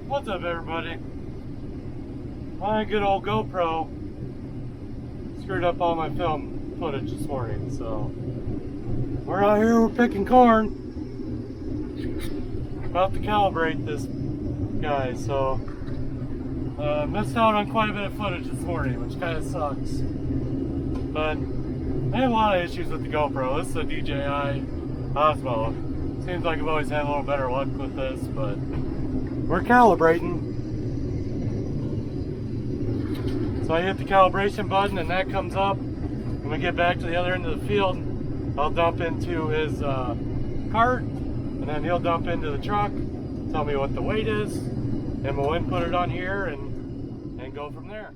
What's up, everybody? My good old GoPro screwed up all my film footage this morning, so we're out here, we're picking corn. About to calibrate this guy, so missed out on quite a bit of footage this morning, which kind of sucks. But I had a lot of issues with the GoPro. This is a DJI Osmo. Seems like I've always had a little better luck with this, but we're calibrating. So I hit the calibration button and that comes up. When we get back to the other end of the field, I'll dump into his cart, and then he'll dump into the truck, tell me what the weight is, and we'll input it on here and go from there.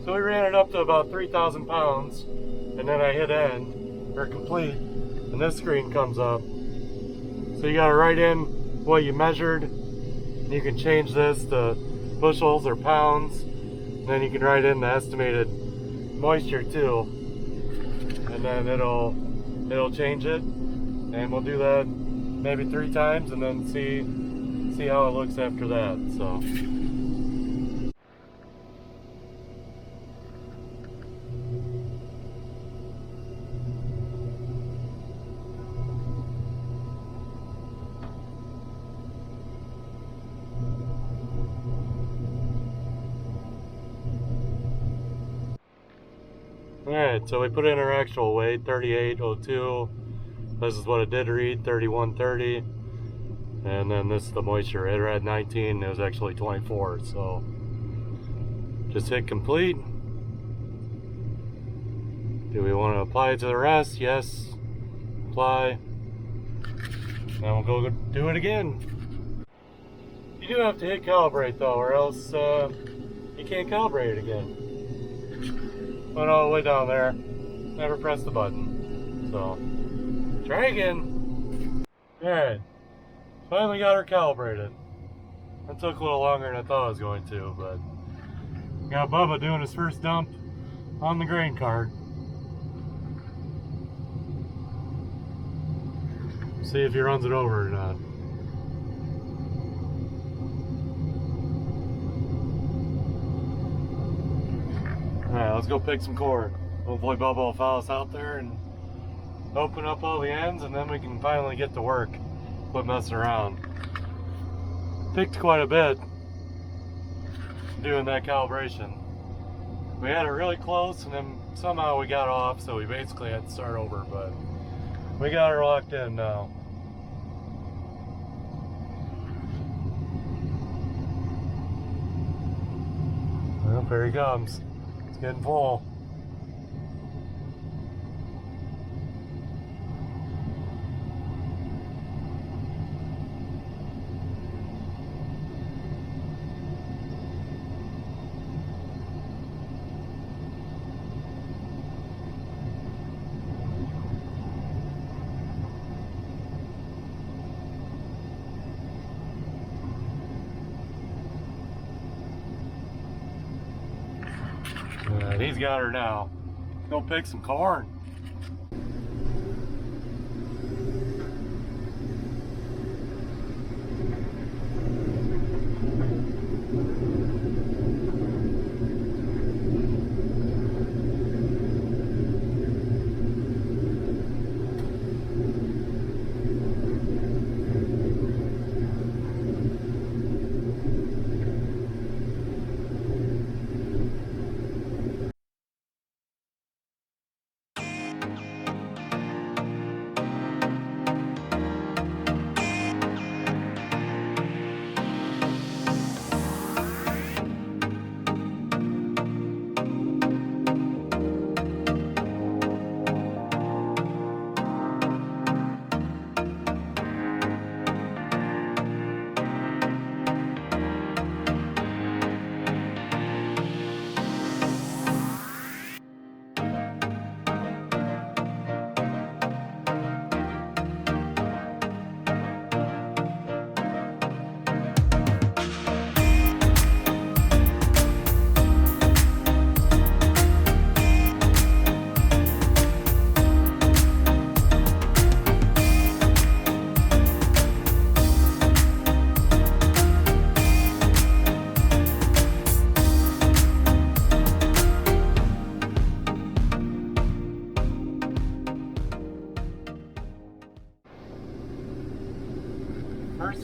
So we ran it up to about 3,000 pounds, and then I hit end, or complete, and this screen comes up. So you gotta write in what you measured, and you can change this to bushels or pounds, and then you can write in the estimated moisture too, and then it'll change it, and we'll do that maybe 3 times, and then see how it looks after that. So. Alright, so we put in our actual weight, 3802. This is what it did read, 3130. And then this is the moisture. It read 19, it was actually 24. So just hit complete. Do we want to apply it to the rest? Yes. Apply. Now we'll go do it again. You do have to hit calibrate though, or else you can't calibrate it again. Went all the way down there, never pressed the button, so try again. Alright, finally got her calibrated. That took a little longer than I thought it was going to, but got Bubba doing his first dump on the grain cart. See if he runs it over or not. Alright, let's go pick some corn. Hopefully Bubba will follow us out there and open up all the ends, and then we can finally get to work. Quit messing around. Picked quite a bit doing that calibration. We had it really close, and then somehow we got off, so we basically had to start over, but we got her locked in now. Well, here he comes. It's getting full. And he's got her now. Go pick some corn.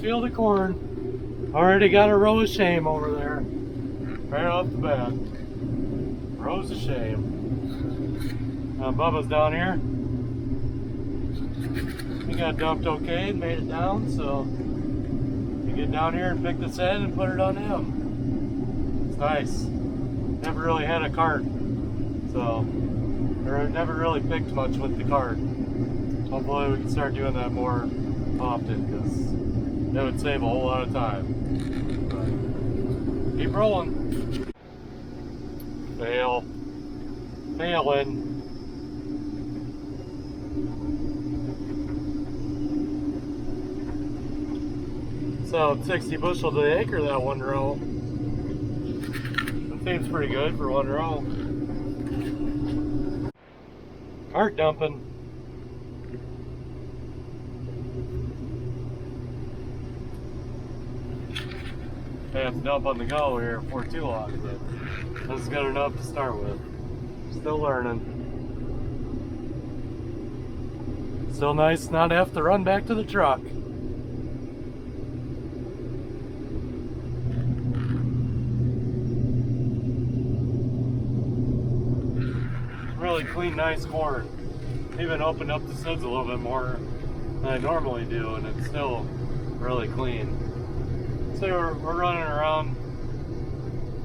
field of corn. Already got a row of shame over there. Right off the bat. Rows of shame. Bubba's down here. He got dumped okay and made it down, so you get down here and pick this head and put it on him. It's nice. Never really had a cart, so or never really picked much with the cart. Hopefully we can start doing that more often, because it would save a whole lot of time. But keep rolling. Fail. Failing. So 60 bushel to the acre that one row. That seems pretty good for one row. Cart dumping. I have to dump on the go here before too long, but this is good enough to start with. Still learning. Still nice not to have to run back to the truck. Really clean, nice corn. Even opened up the sieves a little bit more than I normally do, and it's still really clean. So we're running around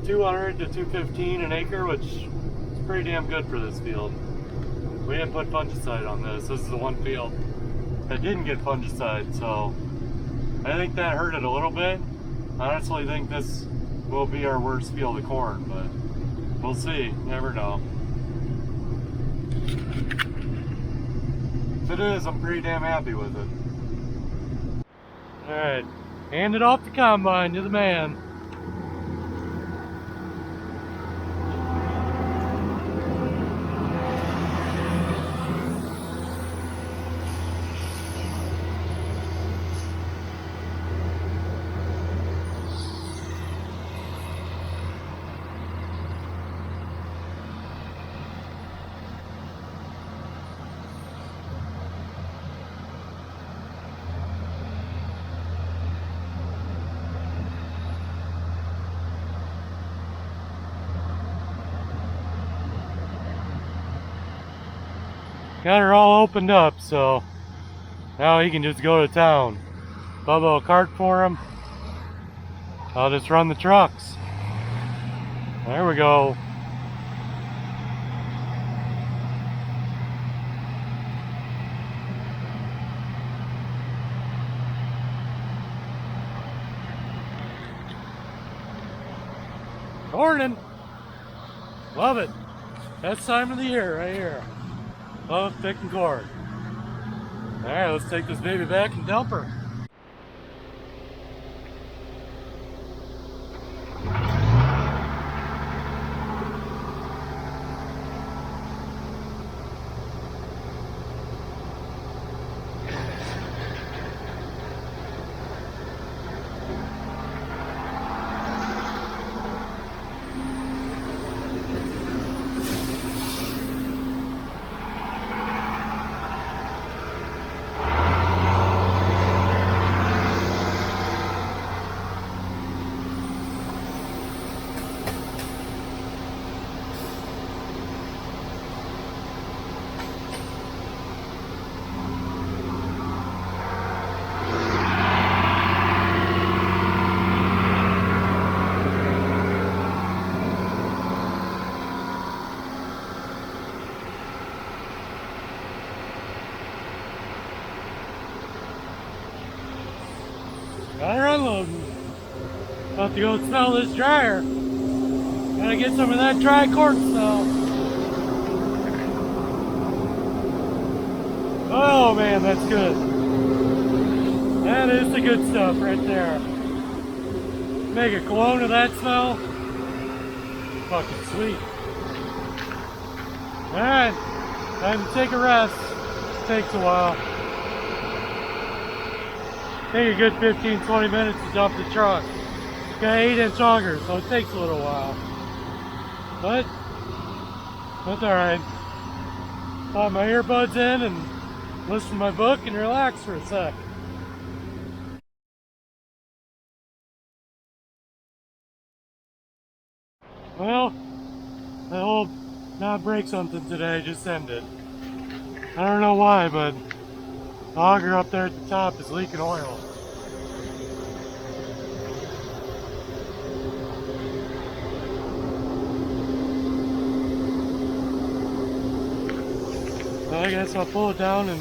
200 to 215 an acre, which is pretty damn good for this field. We didn't put fungicide on this. This is the one field that didn't get fungicide, so I think that hurt it a little bit. I honestly think this will be our worst field of corn, but we'll see. Never know. If it is, I'm pretty damn happy with it. Alright, hand it off the combine to the man. Got her all opened up, so now he can just go to town. Bubba will cart for him. I'll just run the trucks. There we go. Morning. Love it. Best time of the year right here. Love picking corn. Alright, let's take this baby back and dump her. Got her unloading. About to go smell this dryer. Gotta get some of that dry corn smell. Oh man, that's good. That is the good stuff right there. Make a cologne of that smell. Fucking sweet. Alright, time to take a rest. Takes a while. Take a good 15-20 minutes to dump the truck. Got 8-inch auger, so it takes a little while. But that's alright. Pop my earbuds in and listen to my book and relax for a sec. Well, I hope not break something today, just ended. I don't know why, but the auger up there at the top is leaking oil. So I guess I'll pull it down and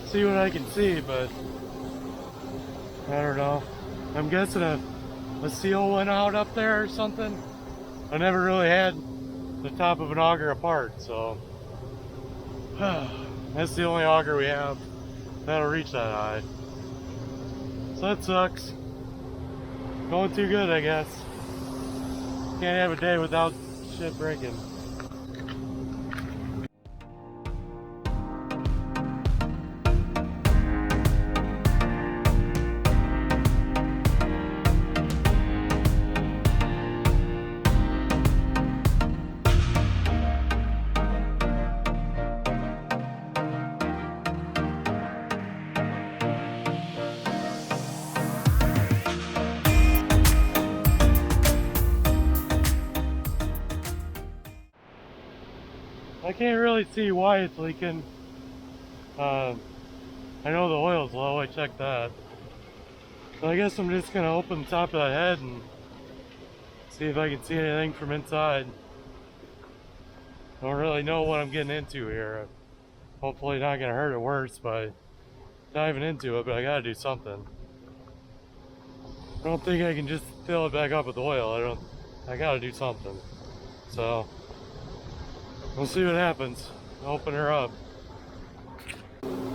see what I can see, but I don't know. I'm guessing a seal went out up there or something. I never really had the top of an auger apart, so that's the only auger we have that'll reach that high. So that sucks. Going too good, I guess. Can't have a day without shit breaking. I can't really see why it's leaking. I know the oil's low, I checked that. So I guess I'm just gonna open the top of that head and see if I can see anything from inside. I don't really know what I'm getting into here. Hopefully not gonna hurt it worse by diving into it, but I gotta do something. I don't think I can just fill it back up with oil. I gotta do something. So we'll see what happens. I'll open her up.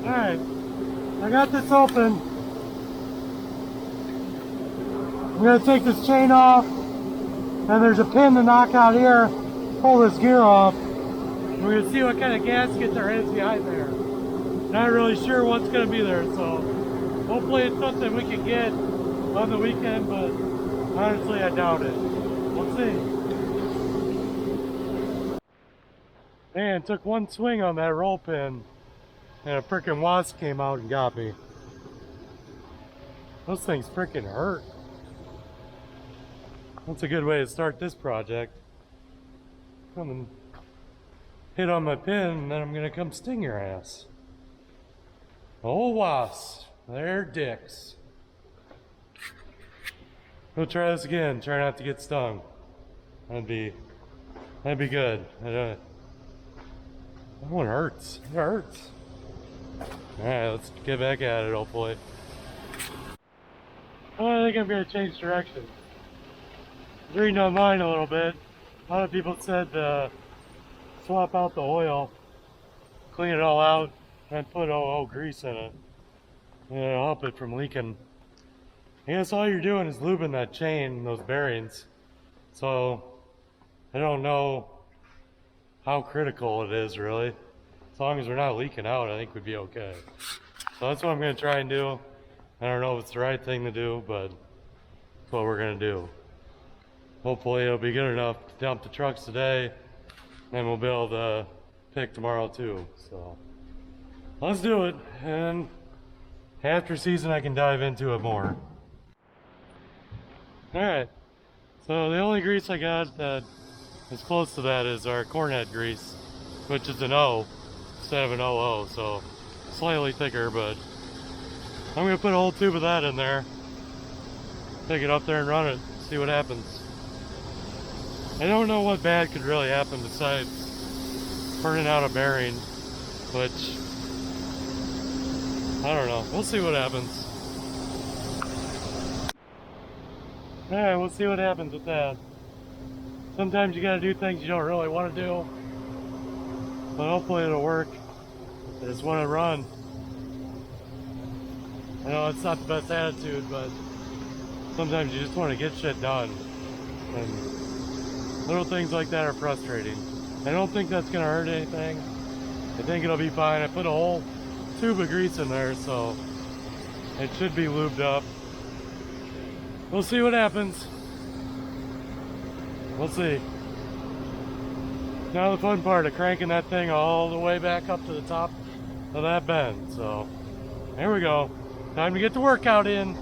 Alright, I got this open. I'm gonna take this chain off, and there's a pin to knock out here, pull this gear off. We're gonna see what kind of gasket there is behind there. Not really sure what's gonna be there, so hopefully it's something we can get on the weekend, but honestly I doubt it. We'll see. Man, took one swing on that roll pin and a frickin' wasp came out and got me. Those things frickin' hurt. That's a good way to start this project. Come and hit on my pin and then I'm gonna come sting your ass. Oh, wasps, they're dicks. We'll try this again, try not to get stung. That'd be good. That one hurts, it hurts. Alright, let's get back at it, hopefully. I think I'm gonna change direction. I was reading online a little bit. A lot of people said swap out the oil, clean it all out, and put OO grease in it. And it'll help it from leaking. I guess all you're doing is lubing that chain, those bearings. So I don't know how critical it is really. As long as we're not leaking out, I think we'd be okay. So that's what I'm gonna try and do. I don't know if it's the right thing to do, but that's what we're gonna do. Hopefully it'll be good enough to dump the trucks today, and we'll be able to pick tomorrow too. So let's do it, and after season I can dive into it more. Alright, so the only grease I got that is close to that is our cornet grease, which is an O instead of an OO, so slightly thicker, but I'm going to put a whole tube of that in there, take it up there and run it, see what happens. I don't know what bad could really happen besides burning out a bearing, which, I don't know, we'll see what happens. Alright, we'll see what happens with that. Sometimes you gotta do things you don't really want to do, but hopefully it'll work. I just want to run. I know it's not the best attitude, but sometimes you just want to get shit done. And little things like that are frustrating. I don't think that's gonna hurt anything. I think it'll be fine. I put a whole tube of grease in there, so it should be lubed up. We'll see what happens. We'll see. Now the fun part of cranking that thing all the way back up to the top of that bend. So there we go. Time to get the workout in.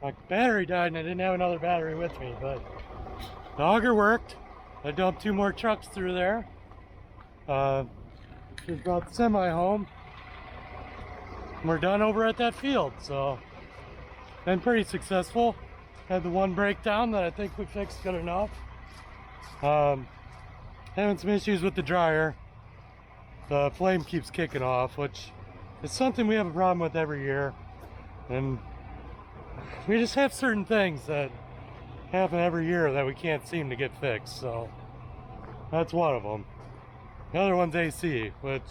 my battery died and I didn't have another battery with me, but the auger worked. I dumped 2 more trucks through there. Just brought the semi home. We're done over at that field, so been pretty successful. Had the one breakdown that I think we fixed good enough. Having some issues with the dryer. The flame keeps kicking off, which is something we have a problem with every year. And we just have certain things that happen every year that we can't seem to get fixed, so that's one of them. The other one's AC, which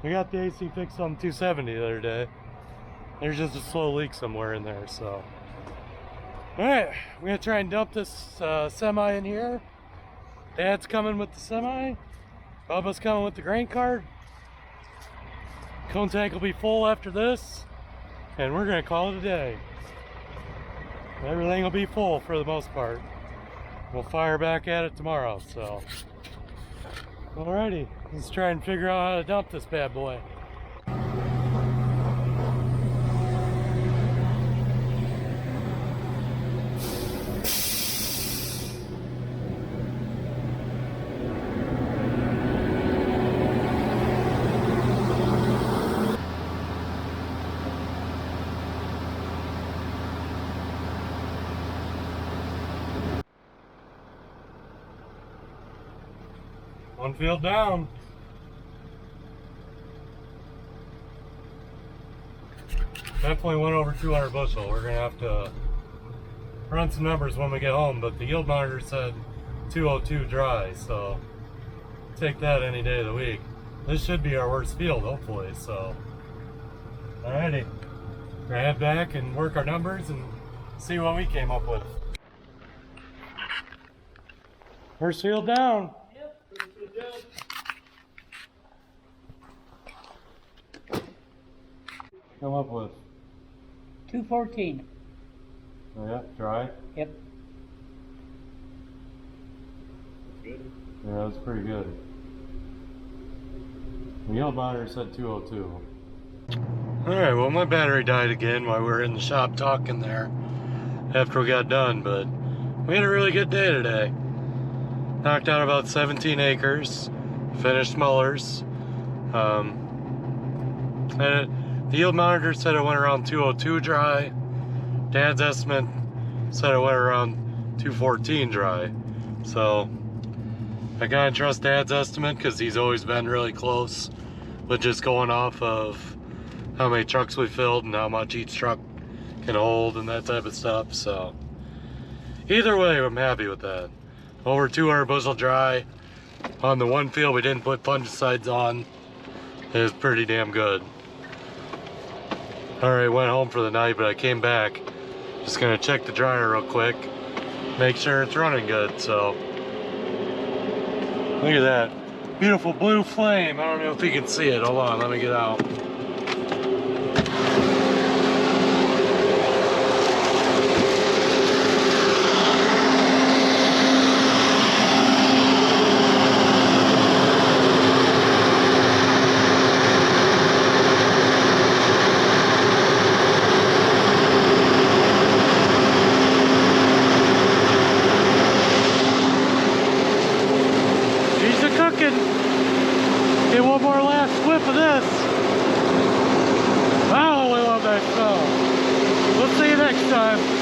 we got the AC fixed on 270 the other day. There's just a slow leak somewhere in there, so. Alright, we're gonna try and dump this semi in here. Dad's coming with the semi. Bubba's coming with the grain cart. Cone tank will be full after this, and we're gonna call it a day. Everything will be full for the most part. We'll fire back at it tomorrow, so. Alrighty, let's try and figure out how to dump this bad boy. One field down. Definitely went over 200 bushel. We're gonna have to run some numbers when we get home, but the yield monitor said 202 dry, so take that any day of the week. This should be our worst field, hopefully, so. Alrighty. We're gonna head back and work our numbers and see what we came up with. First field down. Come up with 214. Oh yeah, dry. Yep. Good. Yeah, that was pretty good. The yield monitor said 202. Alright, well my battery died again while we were in the shop talking there after we got done, but we had a really good day today. Knocked out about 17 acres, finished mullers. The yield monitor said it went around 202 dry. Dad's estimate said it went around 214 dry. So I kind of trust Dad's estimate because he's always been really close with just going off of how many trucks we filled and how much each truck can hold and that type of stuff. So either way, I'm happy with that. Over 200 bushel dry. On the one field we didn't put fungicides on. It was pretty damn good. Alright, went home for the night, but I came back. Just gonna check the dryer real quick. Make sure it's running good, so. Look at that. Beautiful blue flame. I don't know if you can see it. Hold on, let me get out. Get one more last whiff of this. Wow, I love that smell. We'll see you next time.